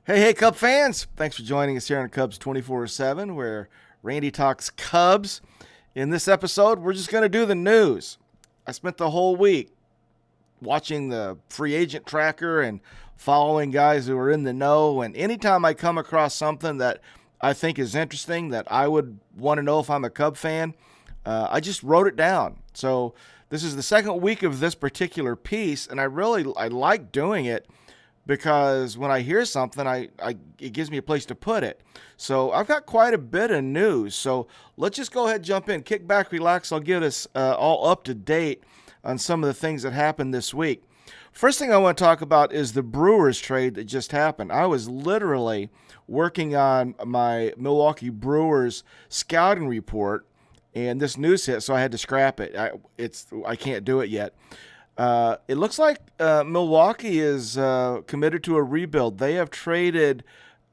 Hey, Cub fans! Thanks for joining us here on Cubs 24/7, where Randy talks Cubs. In this episode, we're just going to do the news. I spent the whole week watching the free agent tracker and following guys who are in the know. And anytime I come across something that I think is interesting, that I would want to know if I'm a Cub fan, I just wrote it down. So this is the second week of this particular piece, and I like doing it because when I hear something, it gives me a place to put it. So I've got quite a bit of news. So let's just go ahead and jump in. Kick back, relax. I'll get us all up to date on some of the things that happened this week. First thing I want to talk about is the Brewers trade that just happened. I was literally working on my Milwaukee Brewers scouting report, and this news hit, so I had to scrap it. I can't do it yet. It looks like Milwaukee is committed to a rebuild. They have traded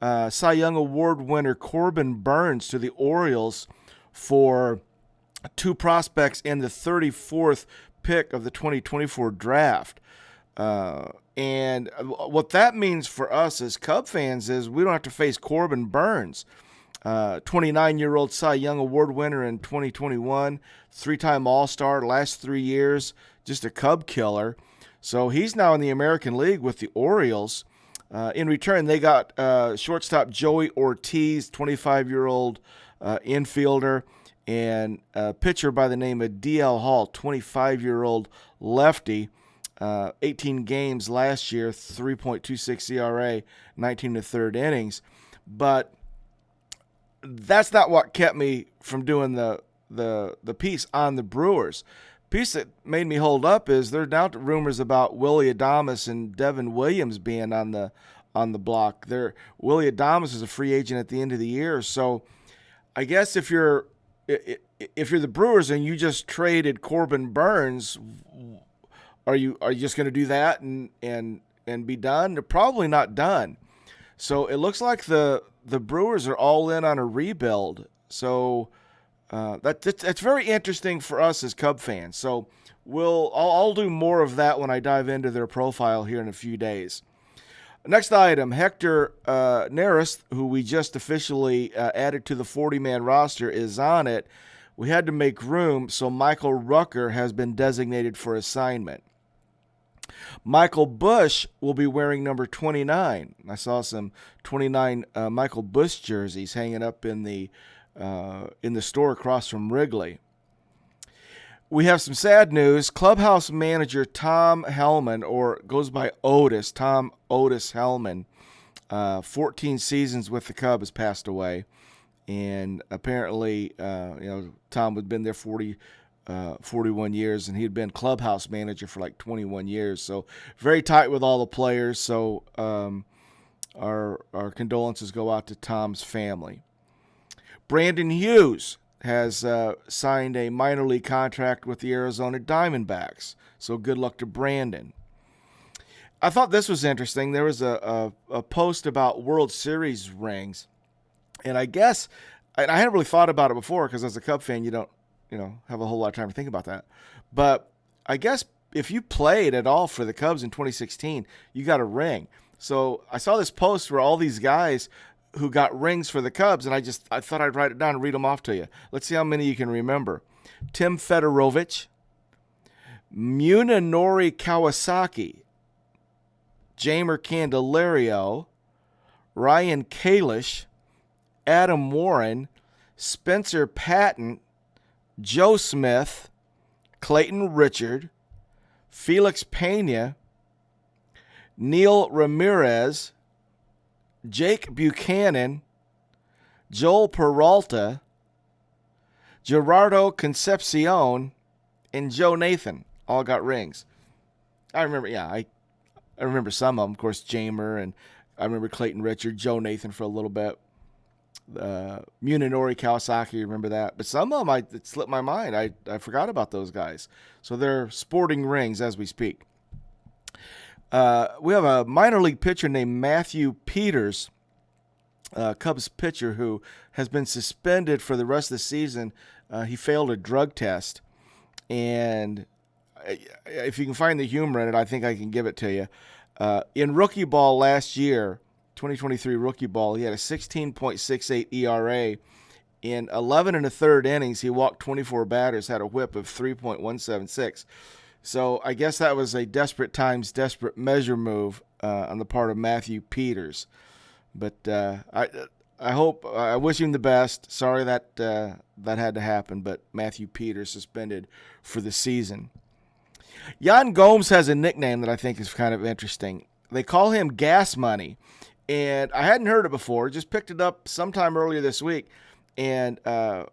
Cy Young Award winner Corbin Burnes to the Orioles for two prospects in the 34th pick of the 2024 draft. And what that means for us as Cub fans is we don't have to face Corbin Burnes. 29-year-old Cy Young Award winner in 2021, three-time All-Star, last 3 years, just a Cub killer. So he's now in the American League with the Orioles. In return, they got shortstop Joey Ortiz, 25-year-old infielder, and a pitcher by the name of D.L. Hall, 25-year-old lefty. 18 games last year, 3.26 ERA, 19 1/3 innings. But that's not what kept me from doing the piece on the Brewers. Piece that made me hold up is there are now rumors about Willy Adames and Devin Williams being on the block. Willy Adames is a free agent at the end of the year, so I guess if you're the Brewers and you just traded Corbin Burnes, are you just going to do that and be done? They're probably not done. So it looks like the Brewers are all in on a rebuild. So that's very interesting for us as Cub fans. So I'll do more of that when I dive into their profile here in a few days. Next item, Hector Neris, who we just officially added to the 40-man roster, is on it. We had to make room, so Michael Rucker has been designated for assignment. Michael Busch will be wearing number 29. I saw some 29 Michael Busch jerseys hanging up in the store across from Wrigley. We have some sad news. Clubhouse manager Tom Hellman, or goes by Otis, Tom Otis Hellman, 14 seasons with the Cubs, has passed away. And apparently, Tom had been there 41 years, and he had been clubhouse manager for like 21 years. So very tight with all the players. So our condolences go out to Tom's family. Brandon Hughes has signed a minor league contract with the Arizona Diamondbacks. So good luck to Brandon. I thought this was interesting. There was a post about World Series rings. And I guess, and I hadn't really thought about it before because as a Cub fan, you don't have a whole lot of time to think about that. But I guess if you played at all for the Cubs in 2016, you got a ring. So I saw this post where all these guys who got rings for the Cubs, and I thought I'd write it down and read them off to you. Let's see how many you can remember. Tim Fedorovich, Munenori Kawasaki, Jeimer Candelario, Ryan Kalish, Adam Warren, Spencer Patton, Joe Smith, Clayton Richard, Felix Pena, Neil Ramirez, Jake Buchanan, Joel Peralta, Gerardo Concepcion, and Joe Nathan all got rings. I remember some of them. Of course, Jeimer, and I remember Clayton Richard, Joe Nathan for a little bit. Munenori Kawasaki, remember that. But some of them, it slipped my mind. I forgot about those guys. So they're sporting rings as we speak. We have a minor league pitcher named Matthew Peters, Cubs pitcher who has been suspended for the rest of the season. He failed a drug test. And if you can find the humor in it, I think I can give it to you. In rookie ball last year, 2023 rookie ball. He had a 16.68 ERA. In 11 and a third innings, he walked 24 batters, had a whip of 3.176. So I guess that was a desperate times, desperate measure move on the part of Matthew Peters. But I wish him the best. Sorry that that had to happen, but Matthew Peters suspended for the season. Yan Gomes has a nickname that I think is kind of interesting. They call him Gas Money, and I hadn't heard it before. Just picked it up sometime earlier this week, and I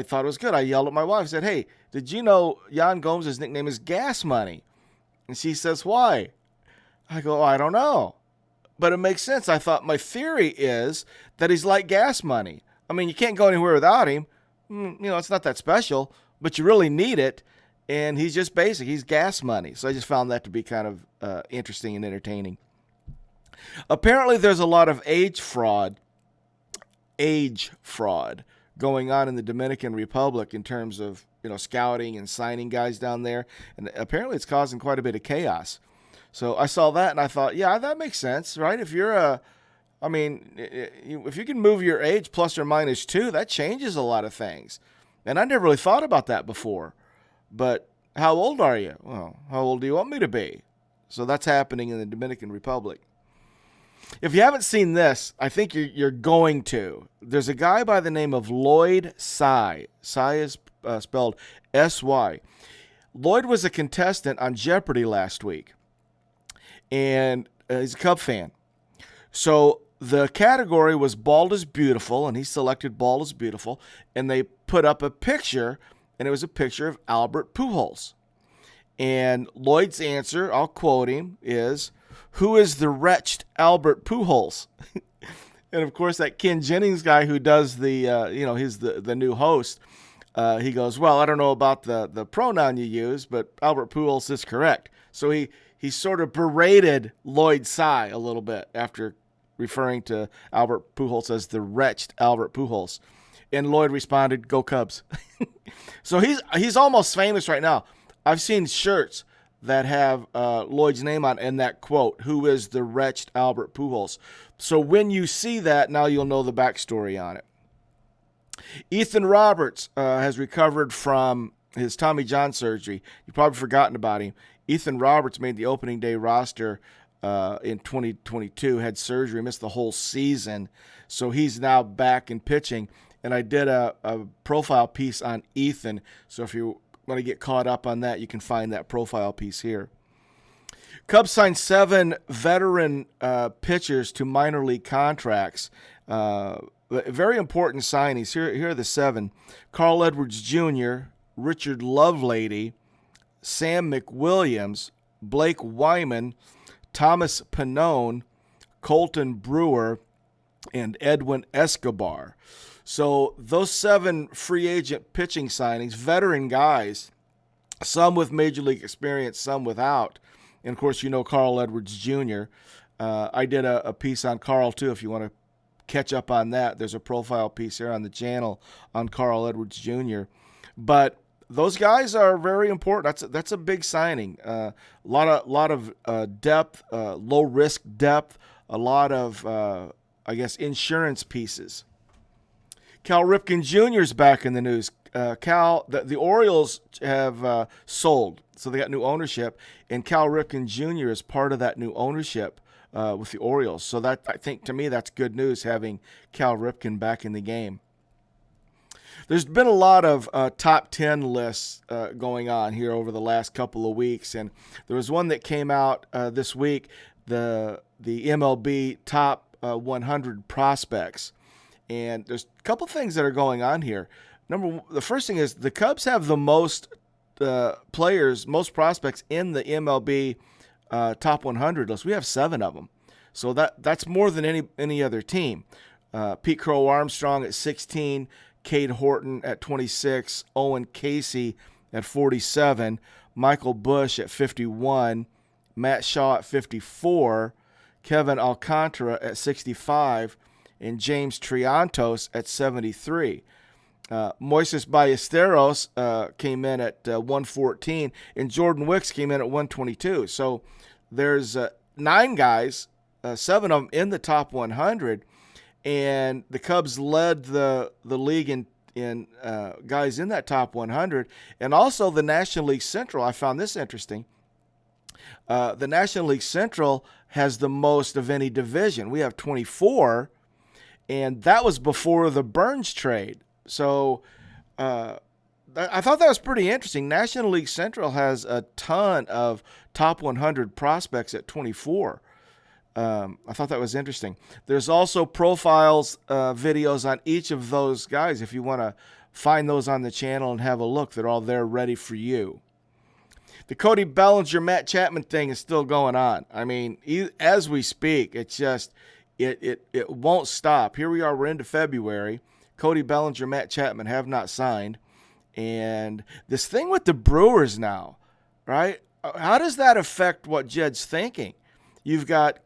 thought it was good. I yelled at my wife, said, "Hey, did you know Yan Gomes' nickname is Gas Money?" And she says, "Why?" I go, "I don't know. But it makes sense." I thought my theory is that he's like gas money. I mean, you can't go anywhere without him. It's not that special, but you really need it. And he's just basic. He's gas money. So I just found that to be kind of interesting and entertaining. Apparently, there's a lot of age fraud going on in the Dominican Republic in terms of, scouting and signing guys down there. And apparently it's causing quite a bit of chaos. So I saw that and I thought, yeah, that makes sense, right? If you're if you can move your age plus or minus 2, that changes a lot of things. And I never really thought about that before. But how old are you? Well, how old do you want me to be? So that's happening in the Dominican Republic. If you haven't seen this, I think you're going to. There's a guy by the name of Lloyd Sy. Sy is spelled S-Y. Lloyd was a contestant on Jeopardy last week. And he's a Cub fan. So the category was Bald is Beautiful, and he selected Bald is Beautiful, and they put up a picture, and it was a picture of Albert Pujols. And Lloyd's answer, I'll quote him, is, "Who is the wretched Albert Pujols?" And of course, that Ken Jennings guy who does he's the new host, he goes, "Well, I don't know about the pronoun you use, but Albert Pujols is correct." So he sort of berated Lloyd Sy a little bit after referring to Albert Pujols as the wretched Albert Pujols. And Lloyd responded, "Go Cubs." So he's almost famous right now. I've seen shirts that have Lloyd's name on and that quote, "Who is the wretched Albert Pujols?" So when you see that, now you'll know the backstory on it. Ethan Roberts has recovered from his Tommy John surgery. You've probably forgotten about him. Ethan Roberts made the opening day roster in 2022, had surgery, missed the whole season. So he's now back in pitching. And I did a profile piece on Ethan. So if you want to get caught up on that, you can find that profile piece here. Cubs signed 7 veteran pitchers to minor league contracts. Very important signings. Here are the 7. Carl Edwards Jr., Richard Lovelady, Sam McWilliams, Blake Wyman, Thomas Pannone, Colton Brewer, and Edwin Escobar. So those 7 free agent pitching signings, veteran guys, some with major league experience, some without. And, of course, Carl Edwards Jr. I did a piece on Carl, too, if you want to catch up on that. There's a profile piece here on the channel on Carl Edwards Jr. But those guys are very important. That's a big signing. A lot of depth, low risk depth, a lot of insurance pieces. Cal Ripken Jr. is back in the news. The Orioles have sold, so they got new ownership, and Cal Ripken Jr. is part of that new ownership with the Orioles. So that, I think, to me, that's good news, having Cal Ripken back in the game. There's been a lot of top 10 lists going on here over the last couple of weeks, and there was one that came out this week, the MLB top 100 prospects. And there's a couple things that are going on here. The first thing is the Cubs have the most players, most prospects in the MLB top 100 list. We have 7 of them. So that's more than any other team. Pete Crow Armstrong at 16, Cade Horton at 26, Owen Casey at 47, Michael Bush at 51, Matt Shaw at 54, Kevin Alcantara at 65, and James Triantos at 73. Moises Ballesteros came in at 114, and Jordan Wicks came in at 122. So there's 9 guys 7 of them in the top 100, and the Cubs led the league in guys in that top 100, and also the National League Central. I found this interesting. The National League Central has the most of any division. We have 24, and that was before the Burns trade. So I thought that was pretty interesting. National League Central has a ton of top 100 prospects at 24. I thought that was interesting. There's also profiles, videos on each of those guys. If you want to find those on the channel and have a look, they're all there ready for you. The Cody Bellinger, Matt Chapman thing is still going on. I mean, as we speak, it's just, it won't stop. Here we are, we're into February. Cody Bellinger, Matt Chapman have not signed. And this thing with the Brewers now, right? How does that affect what Jed's thinking? You've got,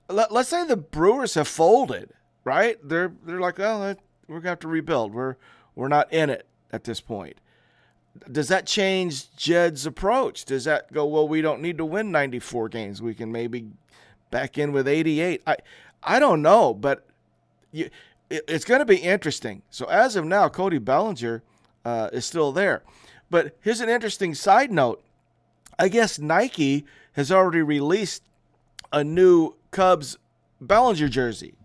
let's say the Brewers have folded, right? They're like, well, we're going to have to rebuild. We're not in it at this point. Does that change Jed's approach? Does that go, well, we don't need to win 94 games. We can maybe back in with 88. I don't know, but it's going to be interesting. So as of now, Cody Bellinger is still there. But here's an interesting side note. I guess Nike has already released a new Cubs Bellinger jersey.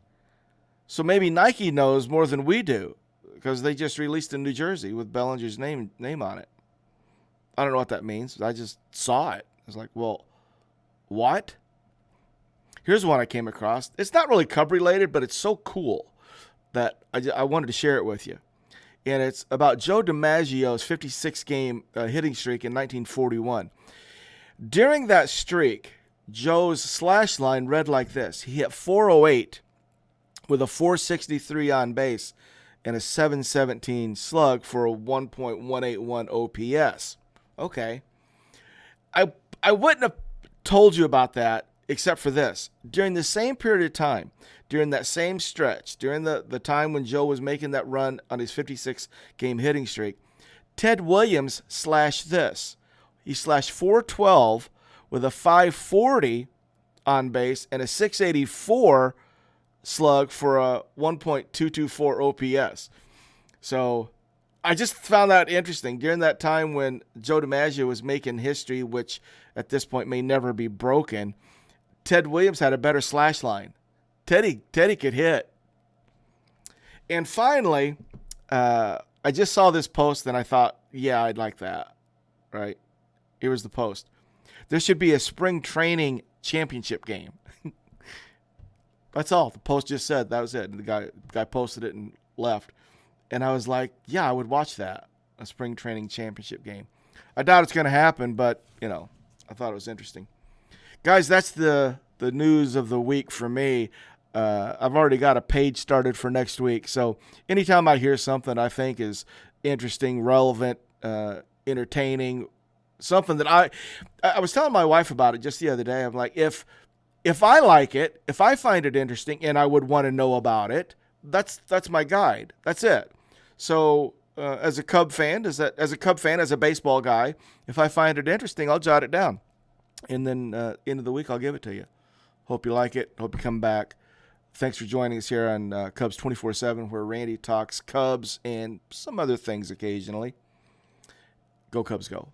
So maybe Nike knows more than we do, because they just released a new jersey with Bellinger's name on it. I don't know what that means. I just saw it. I was like, well, what? Here's one I came across. It's not really Cub related, but it's so cool that I wanted to share it with you. And it's about Joe DiMaggio's 56-game hitting streak in 1941. During that streak, Joe's slash line read like this. He hit 408 with a 463 on base and a 717 slug for a 1.181 OPS. Okay. I wouldn't have told you about that except for this. During the same period of time, during that same stretch, during the time when Joe was making that run on his 56-game hitting streak, Ted Williams slashed this. He slashed 412 with a 540 on base and a 684 slug for a 1.224 OPS. So I just found that interesting. During that time when Joe DiMaggio was making history, which at this point may never be broken, Ted Williams had a better slash line. Teddy could hit. And finally, I just saw this post and I thought, yeah, I'd like that. Right? Here was the post. There should be a spring training championship game. That's all. The post just said. That was it. The guy posted it and left. And I was like, yeah, I would watch that. A spring training championship game. I doubt it's going to happen, but, I thought it was interesting. Guys, that's the news of the week for me. I've already got a page started for next week. So anytime I hear something I think is interesting, relevant, entertaining, something that I was telling my wife about it just the other day. I'm like, if I like it, if I find it interesting and I would want to know about it, that's my guide. That's it. So as a Cub fan, as a baseball guy, if I find it interesting, I'll jot it down. And then end of the week, I'll give it to you. Hope you like it. Hope you come back. Thanks for joining us here on Cubs 24/7, where Randy talks Cubs and some other things occasionally. Go Cubs, go.